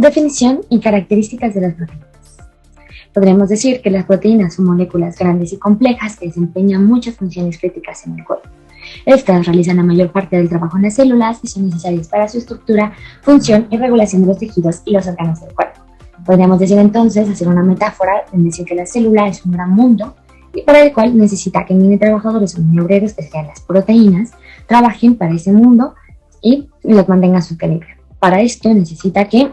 Definición y características de las proteínas. Podríamos decir que las proteínas son moléculas grandes y complejas que desempeñan muchas funciones críticas en el cuerpo. Estas realizan la mayor parte del trabajo en las células y son necesarias para su estructura, función y regulación de los tejidos y los órganos del cuerpo. Podríamos decir entonces, hacer una metáfora en decir que la célula es un gran mundo y para el cual necesita que mini trabajadores o mini obreros, que sean las proteínas, trabajen para ese mundo y los mantengan a su equilibrio. Para esto necesita que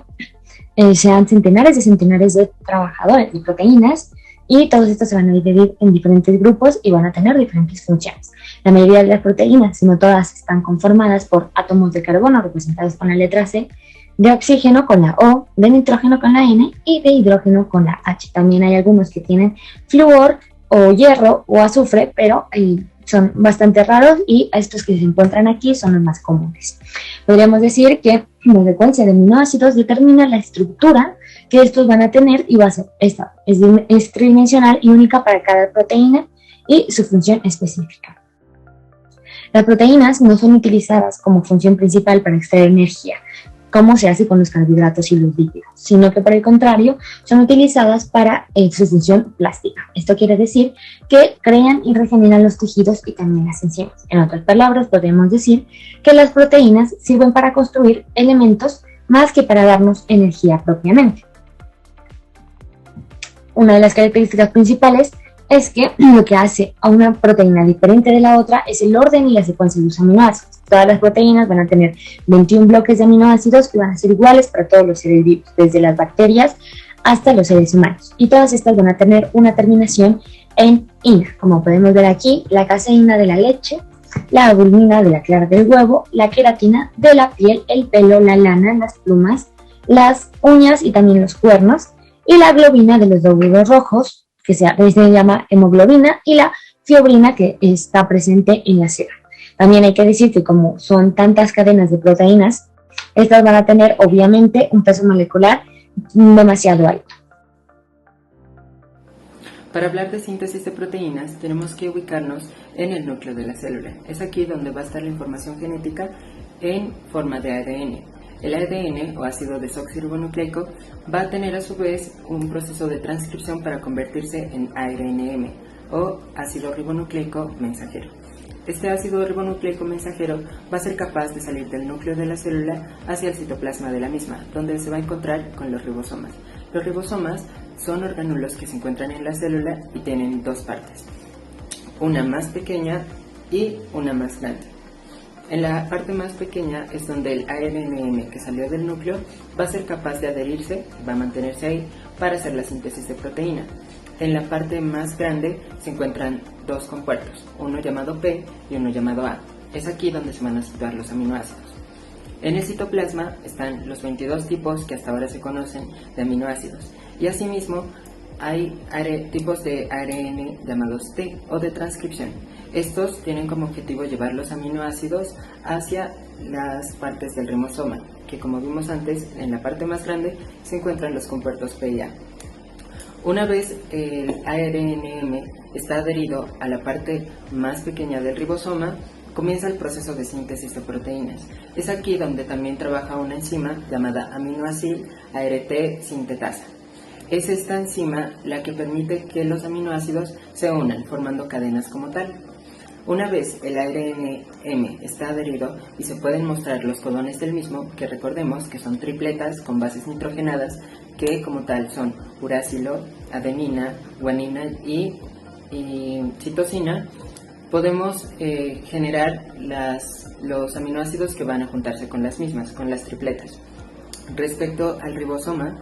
sean centenares de trabajadores de proteínas y todos estos se van a dividir en diferentes grupos y van a tener diferentes funciones. La mayoría de las proteínas, si no todas, están conformadas por átomos de carbono representados con la letra C, de oxígeno con la O, de nitrógeno con la N y de hidrógeno con la H. También hay algunos que tienen flúor o hierro o azufre, pero son bastante raros y estos que se encuentran aquí son los más comunes. Podríamos decir que la secuencia de aminoácidos determina la estructura que estos van a tener y va a ser esta, es tridimensional y única para cada proteína y su función específica. Las proteínas no son utilizadas como función principal para extraer energía, como se hace con los carbohidratos y los lípidos, sino que por el contrario son utilizadas para su función plástica. Esto quiere decir que crean y regeneran los tejidos y también las enzimas. En otras palabras, podemos decir que las proteínas sirven para construir elementos más que para darnos energía propiamente. Una de las características principales es que lo que hace a una proteína diferente de la otra es el orden y la secuencia de los aminoácidos. Todas las proteínas van a tener 21 bloques de aminoácidos que van a ser iguales para todos los seres vivos, desde las bacterias hasta los seres humanos. Y todas estas van a tener una terminación en ina, como podemos ver aquí, la caseína de la leche, la albumina de la clara del huevo, la queratina de la piel, el pelo, la lana, las plumas, las uñas y también los cuernos, y la globina de los glóbulos rojos, que se llama hemoglobina, y la fiobrina que está presente en la célula. También hay que decir que como son tantas cadenas de proteínas, estas van a tener obviamente un peso molecular demasiado alto. Para hablar de síntesis de proteínas, tenemos que ubicarnos en el núcleo de la célula. Es aquí donde va a estar la información genética en forma de ADN. El ADN, o ácido desoxirribonucleico, va a tener a su vez un proceso de transcripción para convertirse en ARNM, o ácido ribonucleico mensajero. Este ácido ribonucleico mensajero va a ser capaz de salir del núcleo de la célula hacia el citoplasma de la misma, donde se va a encontrar con los ribosomas. Los ribosomas son orgánulos que se encuentran en la célula y tienen dos partes, una más pequeña y una más grande. En la parte más pequeña es donde el ARNM que salió del núcleo va a ser capaz de adherirse, va a mantenerse ahí para hacer la síntesis de proteína. En la parte más grande se encuentran dos compuertos, uno llamado P y uno llamado A. Es aquí donde se van a situar los aminoácidos. En el citoplasma están los 22 tipos que hasta ahora se conocen de aminoácidos y asimismo hay tipos de ARN llamados T o de transcripción. Estos tienen como objetivo llevar los aminoácidos hacia las partes del rimosoma, que como vimos antes, en la parte más grande se encuentran los compuertos P y A. Una vez el ARNM está adherido a la parte más pequeña del ribosoma, comienza el proceso de síntesis de proteínas. Es aquí donde también trabaja una enzima llamada aminoácido ART sintetasa. Es esta enzima la que permite que los aminoácidos se unan, formando cadenas como tal. Una vez el ARNM está adherido y se pueden mostrar los codones del mismo, que recordemos que son tripletas con bases nitrogenadas, que como tal son uracilo, adenina, guanina y citosina, podemos generar los aminoácidos que van a juntarse con las mismas, con las tripletas. Respecto al ribosoma,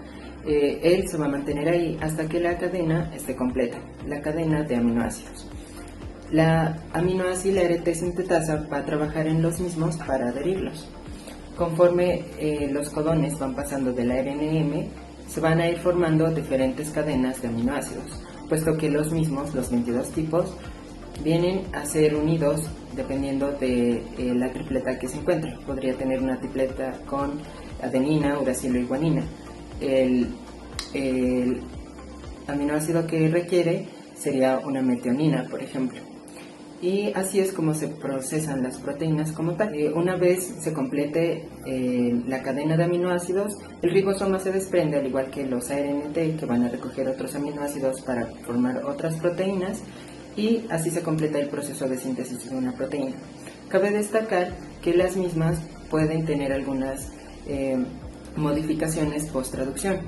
él se va a mantener ahí hasta que la cadena esté completa, la cadena de aminoácidos. La aminoácido ART sintetasa va a trabajar en los mismos para adherirlos. Conforme los codones van pasando del ARNM, se van a ir formando diferentes cadenas de aminoácidos, puesto que los mismos, los 22 tipos, vienen a ser unidos dependiendo de la tripleta que se encuentre. Podría tener una tripleta con adenina, uracilo y guanina. El aminoácido que requiere sería una metionina, por ejemplo. Y así es como se procesan las proteínas como tal. Una vez se complete la cadena de aminoácidos, el ribosoma se desprende, al igual que los ARNT, que van a recoger otros aminoácidos para formar otras proteínas, y así se completa el proceso de síntesis de una proteína. Cabe destacar que las mismas pueden tener algunas modificaciones post-traducción,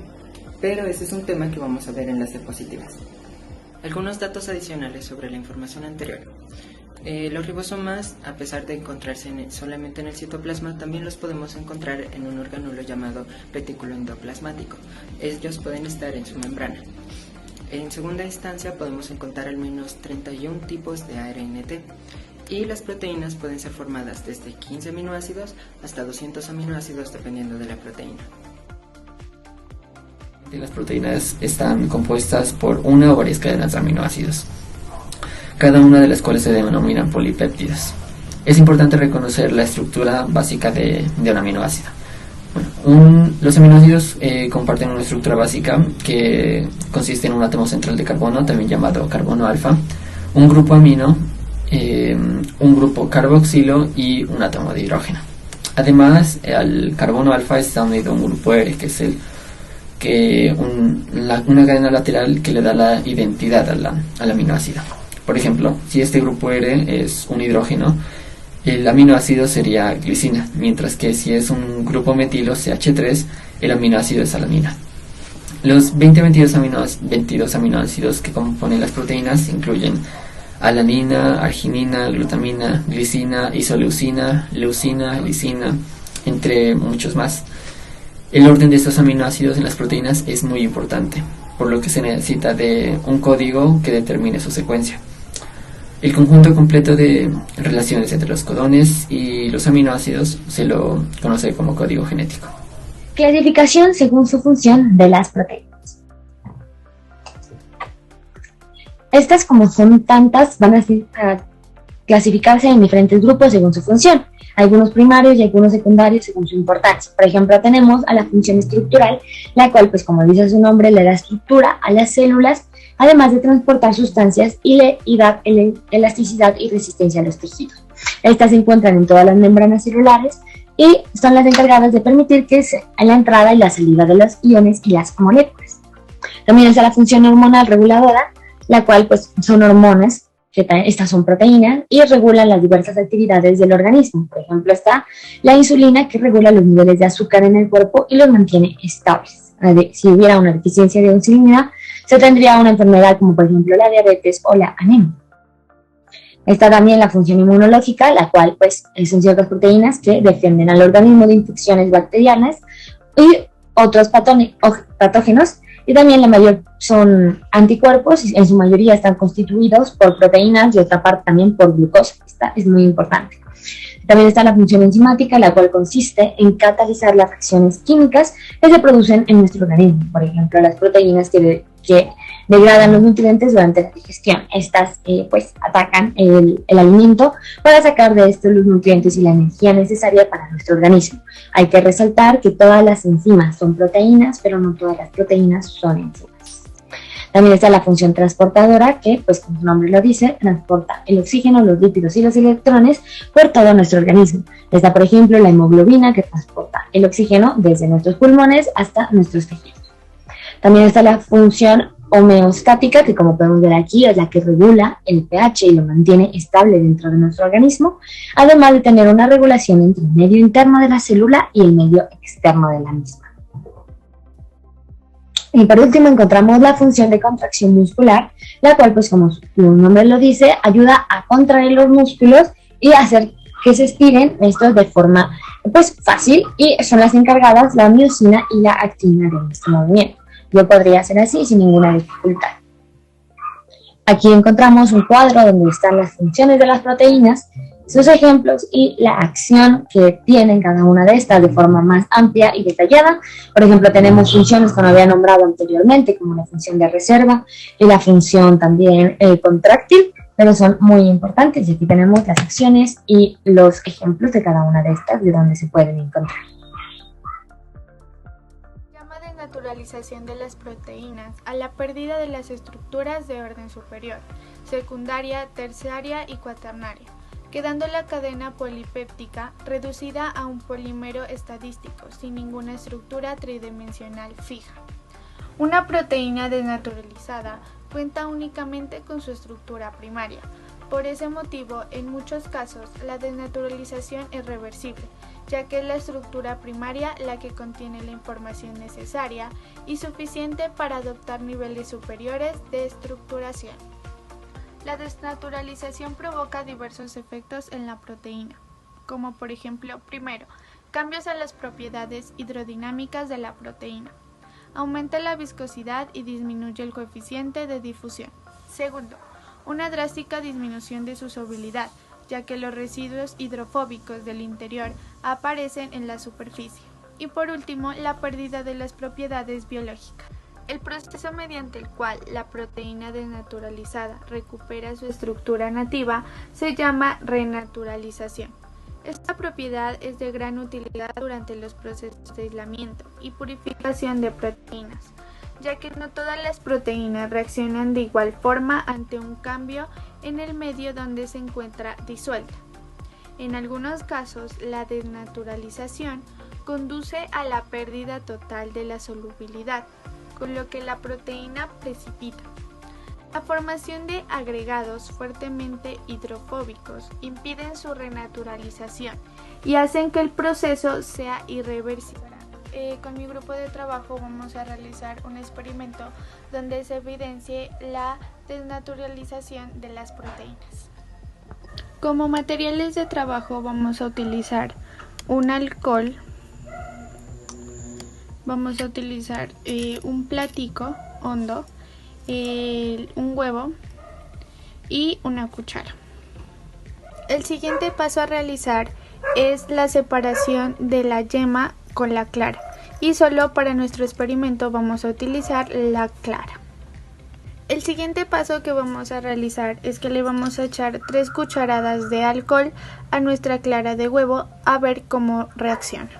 pero ese es un tema que vamos a ver en las diapositivas. Algunos datos adicionales sobre la información anterior. Los ribosomas, a pesar de encontrarse solamente en el citoplasma, también los podemos encontrar en un organulo llamado retículo endoplasmático. Ellos pueden estar en su membrana. En segunda instancia podemos encontrar al menos 31 tipos de ARNT, y las proteínas pueden ser formadas desde 15 aminoácidos hasta 200 aminoácidos dependiendo de la proteína. Las proteínas están compuestas por una o varias cadenas de aminoácidos, cada una de las cuales se denominan polipéptidos. Es importante reconocer la estructura básica de un aminoácido. Los aminoácidos comparten una estructura básica que consiste en un átomo central de carbono, también llamado carbono alfa, un grupo amino, un grupo carboxilo y un átomo de hidrógeno. Además, al carbono alfa está unido un grupo R, que es una cadena lateral que le da la identidad al aminoácido. Por ejemplo, si este grupo R es un hidrógeno, el aminoácido sería glicina, mientras que si es un grupo metilo, CH3, el aminoácido es alanina. Los 22 aminoácidos que componen las proteínas incluyen alanina, arginina, glutamina, glicina, isoleucina, leucina, lisina, entre muchos más. El orden de estos aminoácidos en las proteínas es muy importante, por lo que se necesita de un código que determine su secuencia. El conjunto completo de relaciones entre los codones y los aminoácidos se lo conoce como código genético. Clasificación según su función de las proteínas. Estas, como son tantas, van a clasificarse en diferentes grupos según su función. Algunos primarios y algunos secundarios según su importancia. Por ejemplo, tenemos a la función estructural, la cual, pues como dice su nombre, le da estructura a las células, además de transportar sustancias y dar elasticidad y resistencia a los tejidos. Estas se encuentran en todas las membranas celulares y son las encargadas de permitir que la entrada y la salida de los iones y las moléculas. También está la función hormonal reguladora, la cual pues son hormonas, que estas son proteínas y regulan las diversas actividades del organismo. Por ejemplo, está la insulina, que regula los niveles de azúcar en el cuerpo y los mantiene estables. Si hubiera una deficiencia de insulina, se tendría una enfermedad como por ejemplo la diabetes o la anemia. Está también la función inmunológica, la cual pues son ciertas proteínas que defienden al organismo de infecciones bacterianas y otros patógenos. Y también la mayor son anticuerpos, y en su mayoría están constituidos por proteínas y otra parte también por glucosa. Esta es muy importante. También está la función enzimática, la cual consiste en catalizar las reacciones químicas que se producen en nuestro organismo. Por ejemplo, las proteínas que degradan los nutrientes durante la digestión. Estas pues atacan el alimento para sacar de estos los nutrientes y la energía necesaria para nuestro organismo. Hay que resaltar que todas las enzimas son proteínas, pero no todas las proteínas son enzimas. También está la función transportadora, que, pues como su nombre lo dice, transporta el oxígeno, los lípidos y los electrones por todo nuestro organismo. Está, por ejemplo, la hemoglobina, que transporta el oxígeno desde nuestros pulmones hasta nuestros tejidos. También está la función homeostática, que como podemos ver aquí es la que regula el pH y lo mantiene estable dentro de nuestro organismo, además de tener una regulación entre el medio interno de la célula y el medio externo de la misma. Y por último encontramos la función de contracción muscular, la cual, pues como su nombre lo dice, ayuda a contraer los músculos y hacer que se estiren estos de forma pues fácil, y son las encargadas la miosina y la actina de este movimiento. Yo podría hacer así sin ninguna dificultad. Aquí encontramos un cuadro donde están las funciones de las proteínas, sus ejemplos y la acción que tienen cada una de estas de forma más amplia y detallada. Por ejemplo, tenemos funciones que no había nombrado anteriormente, como la función de reserva y la función también contráctil, pero son muy importantes, y aquí tenemos las acciones y los ejemplos de cada una de estas, de donde se pueden encontrar. Llamada en desnaturalización de las proteínas a la pérdida de las estructuras de orden superior, secundaria, terciaria y cuaternaria, quedando la cadena polipéptica reducida a un polímero estadístico sin ninguna estructura tridimensional fija. Una proteína desnaturalizada cuenta únicamente con su estructura primaria. Por ese motivo, en muchos casos, la desnaturalización es reversible, ya que es la estructura primaria la que contiene la información necesaria y suficiente para adoptar niveles superiores de estructuración. La desnaturalización provoca diversos efectos en la proteína, como por ejemplo, primero, cambios en las propiedades hidrodinámicas de la proteína. Aumenta la viscosidad y disminuye el coeficiente de difusión. Segundo, una drástica disminución de su solubilidad, ya que los residuos hidrofóbicos del interior aparecen en la superficie. Y por último, la pérdida de las propiedades biológicas. El proceso mediante el cual la proteína desnaturalizada recupera su estructura nativa se llama renaturalización. Esta propiedad es de gran utilidad durante los procesos de aislamiento y purificación de proteínas, ya que no todas las proteínas reaccionan de igual forma ante un cambio en el medio donde se encuentra disuelta. En algunos casos, la desnaturalización conduce a la pérdida total de la solubilidad, con lo que la proteína precipita. La formación de agregados fuertemente hidrofóbicos impiden su renaturalización y hacen que el proceso sea irreversible. Con mi grupo de trabajo vamos a realizar un experimento donde se evidencie la desnaturalización de las proteínas. Como materiales de trabajo vamos a utilizar un alcohol, vamos a utilizar un platico hondo, un huevo y una cuchara. El siguiente paso a realizar es la separación de la yema con la clara, y solo para nuestro experimento vamos a utilizar la clara. El siguiente paso que vamos a realizar es que le vamos a echar 3 cucharadas de alcohol a nuestra clara de huevo a ver cómo reacciona.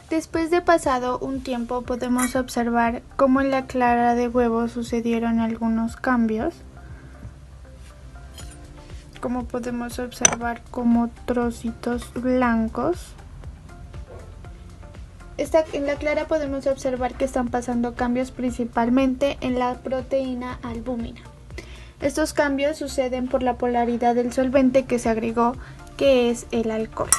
Después de pasado un tiempo podemos observar cómo en la clara de huevo sucedieron algunos cambios, como podemos observar como trocitos blancos. En la clara podemos observar que están pasando cambios principalmente en la proteína albúmina. Estos cambios suceden por la polaridad del solvente que se agregó, que es el alcohol.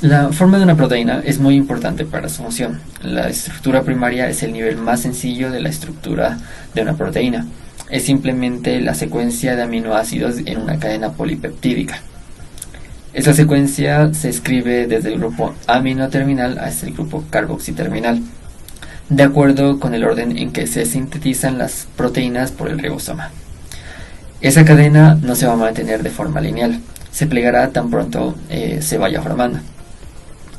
La forma de una proteína es muy importante para su función. La estructura primaria es el nivel más sencillo de la estructura de una proteína. Es simplemente la secuencia de aminoácidos en una cadena polipeptídica. Esta secuencia se escribe desde el grupo aminoterminal hasta el grupo carboxiterminal, de acuerdo con el orden en que se sintetizan las proteínas por el ribosoma. Esa cadena no se va a mantener de forma lineal, se plegará tan pronto se vaya formando.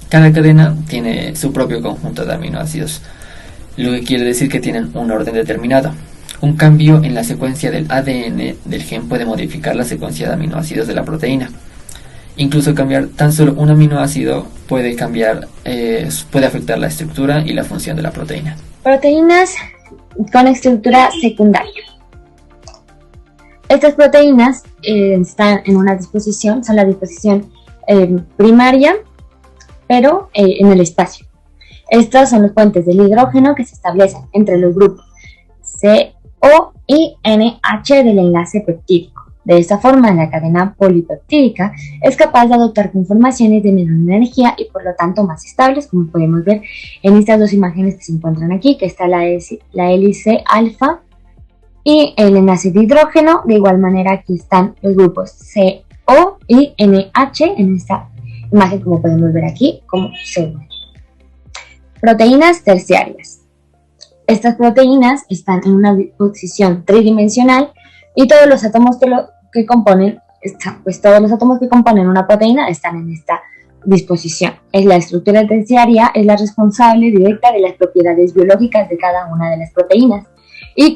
Cada cadena tiene su propio conjunto de aminoácidos, lo que quiere decir que tienen un orden determinado. Un cambio en la secuencia del ADN del gen puede modificar la secuencia de aminoácidos de la proteína. Incluso cambiar tan solo un aminoácido puede afectar la estructura y la función de la proteína. Proteínas con estructura secundaria. Estas proteínas están en una disposición, son la disposición primaria, pero en el espacio. Estos son los puentes del hidrógeno que se establecen entre los grupos CO y NH del enlace peptídico. De esta forma, la cadena polipeptídica es capaz de adoptar conformaciones de menor energía y por lo tanto más estables, como podemos ver en estas dos imágenes que se encuentran aquí, que está la hélice alfa y el enlace de hidrógeno. De igual manera, aquí están los grupos CO y NH en esta imagen, como podemos ver aquí, como célula. Proteínas terciarias. Estas proteínas están en una disposición tridimensional y todos los átomos que componen una proteína están en esta disposición. La estructura terciaria es la responsable directa de las propiedades biológicas de cada una de las proteínas y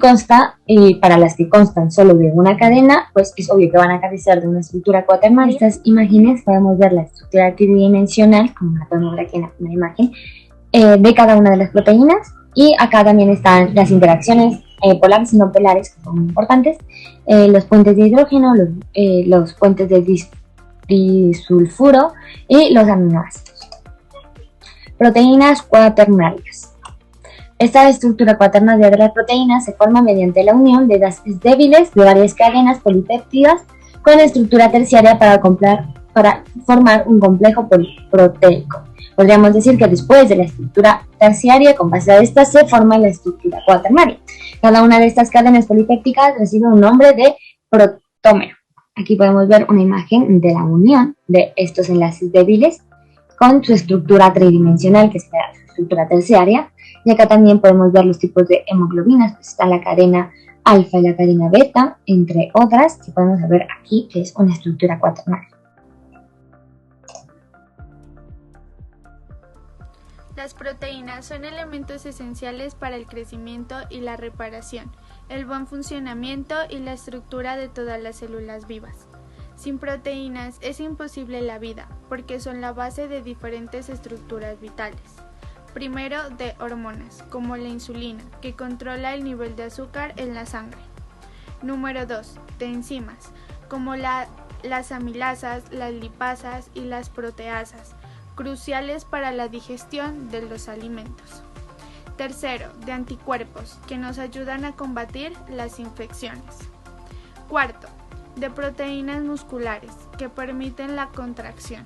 para las que constan solo de una cadena, pues es obvio que van a carecer de una estructura cuaternaria. En estas imágenes podemos ver la estructura tridimensional, como la podemos ver aquí en la primera imagen, de cada una de las proteínas, y acá también están las interacciones polares y no polares, que son muy importantes, los puentes de hidrógeno, los puentes de disulfuro y los aminoácidos. Proteínas cuaternarias. Esta estructura cuaternaria de las proteínas se forma mediante la unión de enlaces débiles de varias cadenas polipéptidas con estructura terciaria para formar un complejo proteico. Podríamos decir que después de la estructura terciaria, con base a esta, se forma la estructura cuaternaria. Cada una de estas cadenas polipépticas recibe un nombre de protómero. Aquí podemos ver una imagen de la unión de estos enlaces débiles con su estructura tridimensional, que es la estructura terciaria. Y acá también podemos ver los tipos de hemoglobinas, pues está la cadena alfa y la cadena beta, entre otras, que podemos ver aquí, que es una estructura cuaternaria. Las proteínas son elementos esenciales para el crecimiento y la reparación, el buen funcionamiento y la estructura de todas las células vivas. Sin proteínas es imposible la vida, porque son la base de diferentes estructuras vitales. Primero, de hormonas, como la insulina, que controla el nivel de azúcar en la sangre. Número 2, de enzimas, como las amilasas, las lipasas y las proteasas, cruciales para la digestión de los alimentos. Tercero, de anticuerpos, que nos ayudan a combatir las infecciones. Cuarto, de proteínas musculares, que permiten la contracción.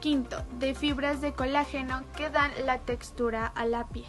Quinto, de fibras de colágeno que dan la textura a la piel.